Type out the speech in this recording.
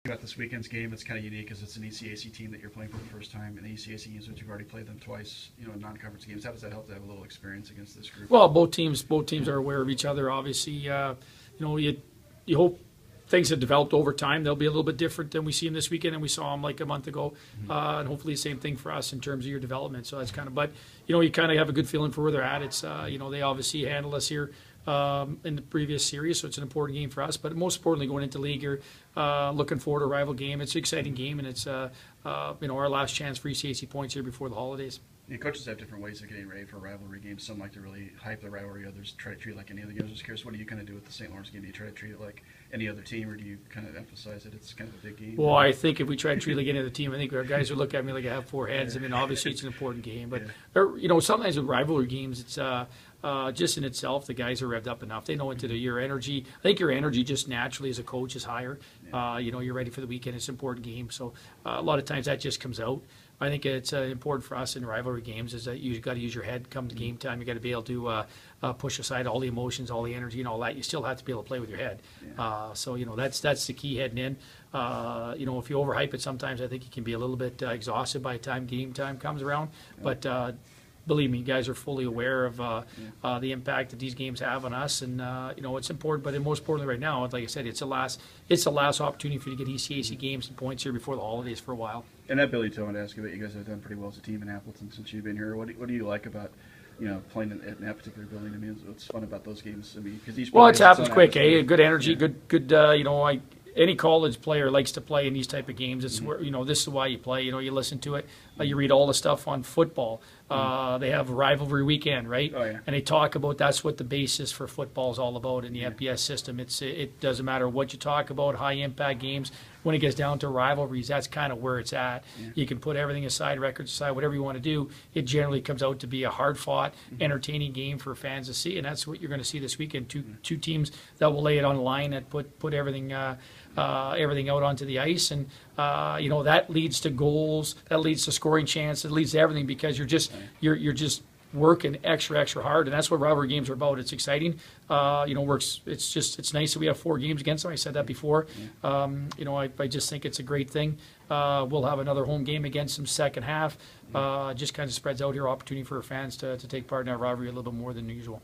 Got this weekend's game. It's kind of unique because it's an ECAC team that you're playing for the first time, and the ECAC games, which you've already played them twice, in non-conference games. How does that help to have a little experience against this group? Well, both teams are aware of each other. Obviously, you hope things have developed over time. They'll be a little bit different than we see them this weekend, and we saw them like a month ago. And hopefully, the same thing for us in terms of your development. So that's kind of, but you kind of have a good feeling for where they're at. It's they obviously handled us here in the previous series, so it's an important game for us. But most importantly, going into league, you're looking forward to a rival game. It's an exciting game, and it's our last chance for ECAC points here before the holidays. Coaches have different ways of getting ready for rivalry games. Some like to really hype the rivalry. Others try to treat it like any other game. I was just curious, what do you kind of do with the St. Lawrence game? Do you try to treat it like any other team, or do you kind of emphasize that it's kind of a big game? Well, I think if we try to treat it like any other team, I think our guys would look at me like I have four heads. I mean, obviously it's an important game, but sometimes with rivalry games, it's just in itself, the guys are revved up enough. They know into your energy. I think your energy just naturally as a coach is higher. You're ready for the weekend. It's an important game, so a lot of times that just comes out. I think it's important for us in rivalry games is that you've got to use your head come to game time. You got to be able to push aside all the emotions, all the energy, and all that. You still have to be able to play with your head. So that's the key heading in. If you overhype it, sometimes I think you can be a little bit exhausted by the time game time comes around. But believe me, you guys are fully aware of the impact that these games have on us, and it's important. But most importantly, right now, like I said, it's the last opportunity for you to get ECAC games and points here before the holidays for a while. And that, Billy, too, I want to ask you about. You guys have done pretty well as a team in Appleton since you've been here. What do you like about playing in that particular building? I mean, what's fun about those games? I mean, because each it happens quick, eh? Good energy, good. Any college player likes to play in these type of games. It's where this is why you play. You listen to it. You read all the stuff on football. They have a rivalry weekend, right? Oh, yeah. And they talk about that's what the basis for football is all about in the FBS system. It doesn't matter what you talk about, high impact games. When it gets down to rivalries, that's kind of where it's at. You can put everything aside, records aside, whatever you want to do. It generally comes out to be a hard-fought, entertaining game for fans to see, and that's what you're going to see this weekend. Two teams that will lay it on the line and put everything out onto the ice, and that leads to goals, that leads to scoring chance, it leads to everything because you're just working extra hard, and that's what rivalry games are about. It's exciting. It's nice that we have 4 games against them. I said that before. I just think it's a great thing. We'll have another home game against them second half. Just kind of spreads out here, opportunity for our fans to take part in that rivalry a little bit more than usual.